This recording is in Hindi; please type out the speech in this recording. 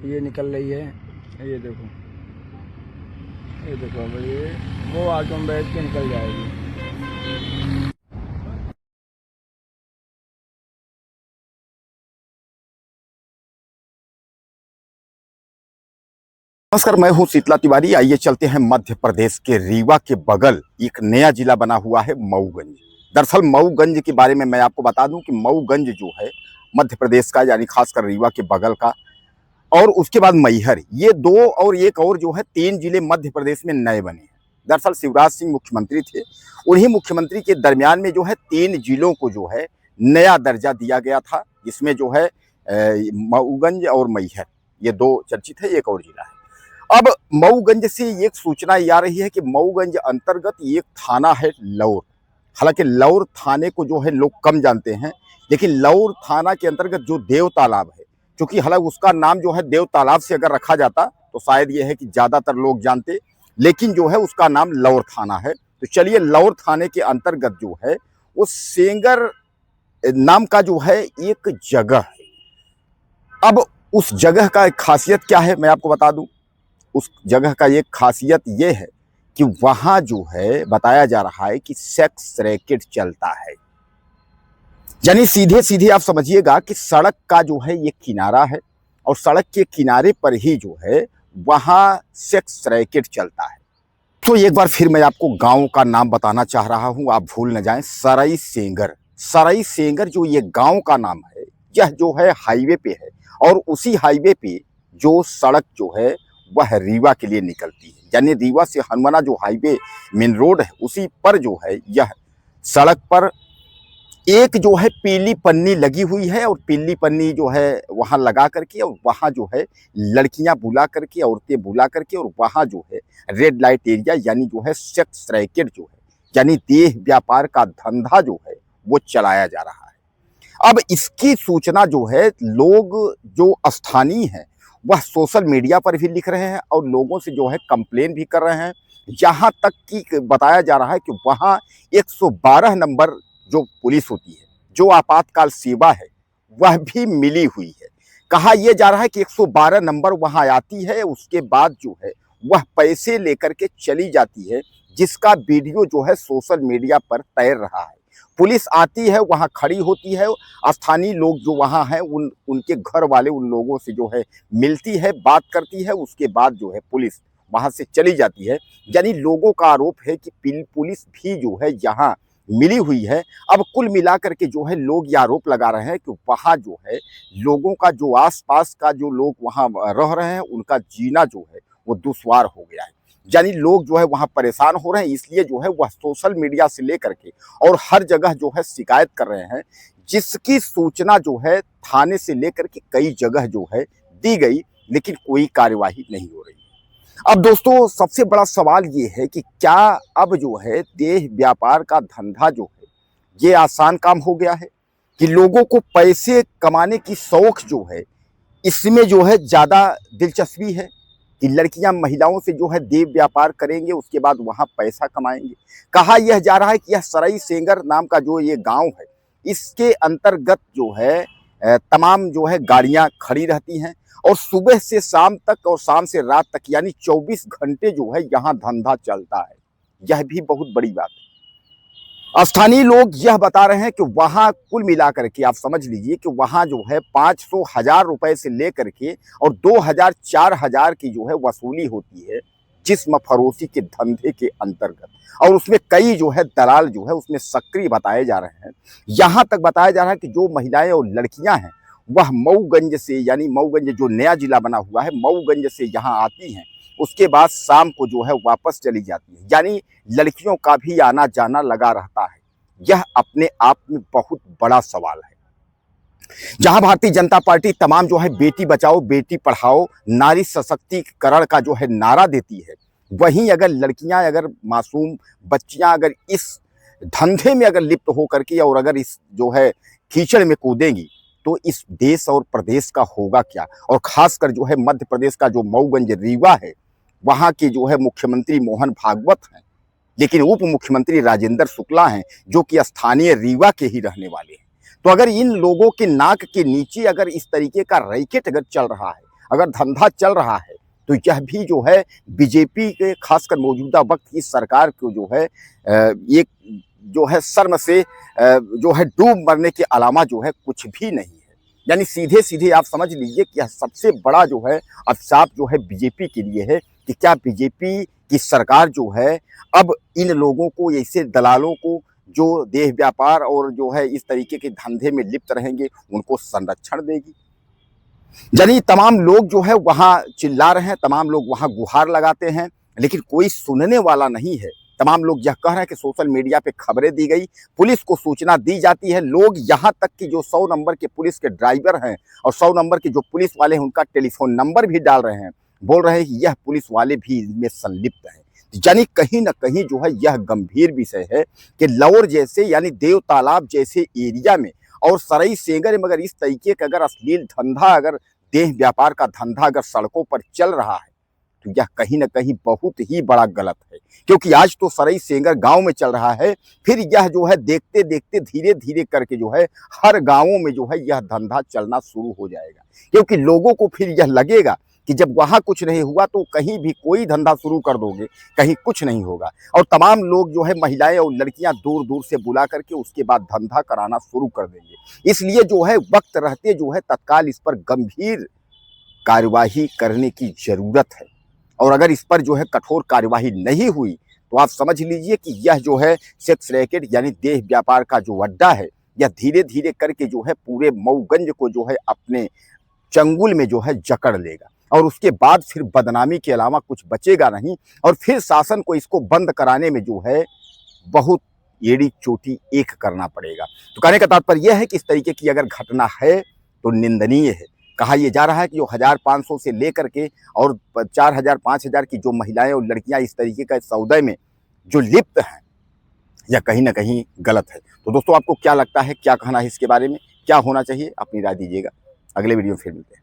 ये निकल रही है, ये देखो, ये देखो। अब ये वो ऑटो में बैठ के निकल जाएगी। नमस्कार, मैं हूं शीतला तिवारी। आइए चलते हैं मध्य प्रदेश के रीवा के बगल एक नया जिला बना हुआ है मऊगंज। दरअसल मऊगंज के बारे में मैं आपको बता दूं कि मऊगंज जो है मध्य प्रदेश का, यानी खासकर रीवा के बगल का, और उसके बाद मैहर, ये दो और एक और जो है 3 जिले मध्य प्रदेश में नए बने हैं। दरअसल शिवराज सिंह मुख्यमंत्री थे, उन्हीं मुख्यमंत्री के दरमियान में जो है 3 जिलों को जो है नया दर्जा दिया गया था, जिसमें जो है मऊगंज और मैहर, ये 2 चर्चित है, एक और जिला है। अब मऊगंज से एक सूचना ये आ रही है कि मऊगंज अंतर्गत एक थाना है लौर। हालांकि लौर थाने को जो है लोग कम जानते हैं, लेकिन लौर थाना के अंतर्गत जो देव तालाब है, क्योंकि हालांकि उसका नाम जो है देव तालाब से अगर रखा जाता तो शायद ये है कि ज्यादातर लोग जानते, लेकिन जो है उसका नाम लौर थाना है। तो चलिए, लौर थाने के अंतर्गत जो है वो सेंगर नाम का जो है एक जगह है। अब उस जगह का एक खासियत क्या है मैं आपको बता दूं। उस जगह का एक खासियत ये है कि वहां जो है बताया जा रहा है कि सेक्स रैकेट चलता है। यानी सीधे सीधे आप समझिएगा कि सड़क का जो है ये किनारा है, और सड़क के किनारे पर ही जो है वहां सेक्स रैकेट चलता है। तो एक बार फिर मैं आपको गांव का नाम बताना चाह रहा हूं, आप भूल न जाएं। सरई सेंगर, सरई सेंगर जो ये गांव का नाम है, यह जो है हाईवे पे है, और उसी हाईवे पे जो सड़क जो है वह रीवा के लिए निकलती है। यानी रीवा से हनुमाना जो हाईवे मेन रोड है, उसी पर जो है यह सड़क पर एक जो है पीली पन्नी लगी हुई है, और पीली पन्नी जो है वहां लगा करके, और वहां जो है लड़कियां बुला करके, औरतें बुला करके, और वहां जो है रेड लाइट एरिया, यानी जो है सेक्स रैकेट जो है, यानी देह व्यापार का धंधा जो है वो चलाया जा रहा है। अब इसकी सूचना जो है लोग जो स्थानीय हैं वह सोशल मीडिया पर भी लिख रहे हैं, और लोगों से जो है कंप्लेन भी कर रहे हैं। यहाँ तक कि बताया जा रहा है कि वहाँ 112 नंबर जो पुलिस होती है, जो आपातकाल सेवा है, वह भी मिली हुई है। कहा यह जा रहा है कि 112 नंबर वहाँ आती है, उसके बाद जो है वह पैसे लेकर के चली जाती है, जिसका वीडियो जो है सोशल मीडिया पर तैर रहा है। पुलिस आती है, वहाँ खड़ी होती है, स्थानीय लोग जो वहाँ हैं उनके घर वाले उन लोगों से जो है मिलती है, बात करती है, उसके बाद जो है पुलिस वहाँ से चली जाती है। यानी लोगों का आरोप है कि पुलिस भी जो है यहाँ मिली हुई है। अब कुल मिलाकर के जो है लोग ये आरोप लगा रहे हैं कि वहाँ जो है लोगों का, जो आसपास का जो लोग वहाँ रह रहे हैं, उनका जीना जो है वो दुश्वार हो गया है। यानी लोग जो है वहाँ परेशान हो रहे हैं, इसलिए जो है वह सोशल मीडिया से लेकर के और हर जगह जो है शिकायत कर रहे हैं, जिसकी सूचना जो है थाने से लेकर के कई जगह जो है दी गई, लेकिन कोई कार्यवाही नहीं हो रही। अब दोस्तों, सबसे बड़ा सवाल ये है कि क्या अब जो है देह व्यापार का धंधा जो है ये आसान काम हो गया है, कि लोगों को पैसे कमाने की शौक जो है इसमें जो है ज़्यादा दिलचस्पी है, कि लड़कियां महिलाओं से जो है देह व्यापार करेंगे, उसके बाद वहां पैसा कमाएंगे। कहा यह जा रहा है कि यह सरई सेंगर नाम का जो ये गांव है, इसके अंतर्गत जो है तमाम जो है गाड़ियां खड़ी रहती हैं, और सुबह से शाम तक और शाम से रात तक, यानी 24 घंटे जो है यहाँ धंधा चलता है। यह भी बहुत बड़ी बात है। स्थानीय लोग यह बता रहे हैं कि वहां कुल मिलाकर के आप समझ लीजिए कि वहां जो है 500-1000 रुपए से लेकर के और 2000-4000 की जो है वसूली होती है जिस्म फरोशी के धंधे के अंतर्गत, और उसमें कई जो है दलाल जो है उसमें सक्रिय बताए जा रहे हैं। यहां तक बताया जा रहा है कि जो महिलाएं और लड़कियां हैं वह मऊगंज से, यानी मऊगंज जो नया जिला बना हुआ है, मऊगंज से यहाँ आती हैं, उसके बाद शाम को जो है वापस चली जाती है। यानी लड़कियों का भी आना जाना लगा रहता है। यह अपने आप में बहुत बड़ा सवाल है। जहां भारतीय जनता पार्टी तमाम जो है बेटी बचाओ बेटी पढ़ाओ नारी सशक्तिकरण का जो है नारा देती है, वहीं अगर लड़कियां, अगर मासूम बच्चियां अगर इस धंधे में अगर लिप्त होकर के और अगर इस जो है कीचड़ में कूदेंगी, तो इस देश और प्रदेश का होगा क्या। और खासकर जो है मध्य प्रदेश का जो मऊगंज रीवा है, वहां के जो है मुख्यमंत्री मोहन भागवत हैं, लेकिन उप मुख्यमंत्री राजेंद्र शुक्ला हैं, जो कि स्थानीय रीवा के ही रहने वाले हैं। तो अगर इन लोगों के नाक के नीचे अगर इस तरीके का रैकेट अगर चल रहा है, अगर धंधा चल रहा है तो यह भी जो है बीजेपी के खासकर मौजूदा वक्त की सरकार को जो है एक जो है शर्म से जो है डूब मरने के अलावा जो है कुछ भी नहीं है। यानी सीधे सीधे आप समझ लीजिए कि यह सबसे बड़ा जो है अभिशाप जो है बीजेपी के लिए है कि क्या बीजेपी की सरकार जो है अब इन लोगों को, ऐसे दलालों को जो देह व्यापार और जो है इस तरीके के धंधे में लिप्त रहेंगे, उनको संरक्षण देगी। यानी तमाम लोग जो है वहां चिल्ला रहे हैं, तमाम लोग वहां गुहार लगाते हैं, लेकिन कोई सुनने वाला नहीं है। तमाम लोग यह कह रहे हैं कि सोशल मीडिया पे खबरें दी गई, पुलिस को सूचना दी जाती है, लोग यहां तक कि जो 100 नंबर के पुलिस के ड्राइवर हैं और 100 नंबर के जो पुलिस वाले हैं उनका टेलीफोन नंबर भी डाल रहे हैं, बोल रहे हैं कि यह पुलिस वाले भी इसमें संलिप्त हैं। यानी कहीं ना कहीं जो है यह गंभीर विषय है कि लौर जैसे यानी देव तालाब जैसे एरिया में और सराई सेंगर में अगर इस तरीके का अगर अश्लील धंधा, अगर देह व्यापार का धंधा अगर सड़कों पर चल रहा है तो यह कहीं ना कहीं बहुत ही बड़ा गलत है। क्योंकि आज तो सराई सेंगर गांव में चल रहा है, फिर यह जो है देखते देखते धीरे धीरे करके जो है हर गांवों में जो है यह धंधा चलना शुरू हो जाएगा। क्योंकि लोगों को फिर यह लगेगा कि जब वहां कुछ नहीं हुआ तो कहीं भी कोई धंधा शुरू कर दोगे, कहीं कुछ नहीं होगा। और तमाम लोग जो है महिलाएं और लड़कियां दूर दूर से बुला करके उसके बाद धंधा कराना शुरू कर देंगे। इसलिए जो है वक्त रहते जो है तत्काल इस पर गंभीर कार्यवाही करने की जरूरत है। और अगर इस पर जो है कठोर कार्यवाही नहीं हुई तो आप समझ लीजिए कि यह जो है सेक्स रैकेट यानी देह व्यापार का जो अड्डा है, यह धीरे धीरे करके जो है पूरे मऊगंज को जो है अपने चंगुल में जो है जकड़ लेगा। और उसके बाद फिर बदनामी के अलावा कुछ बचेगा नहीं। और फिर शासन को इसको बंद कराने में जो है बहुत एड़ी चोटी एक करना पड़ेगा। तो कहने का तात्पर्य यह है कि इस तरीके की अगर घटना है तो निंदनीय है। कहा यह जा रहा है कि जो 1500 से लेकर के और 4000 5000 की जो महिलाएं और लड़कियां इस तरीके का सौदे में जो लिप्त हैं, यह कहीं ना कहीं गलत है। तो दोस्तों आपको क्या लगता है, क्या कहना है इसके बारे में, क्या होना चाहिए, अपनी राय दीजिएगा। अगले वीडियो में फिर मिलते हैं।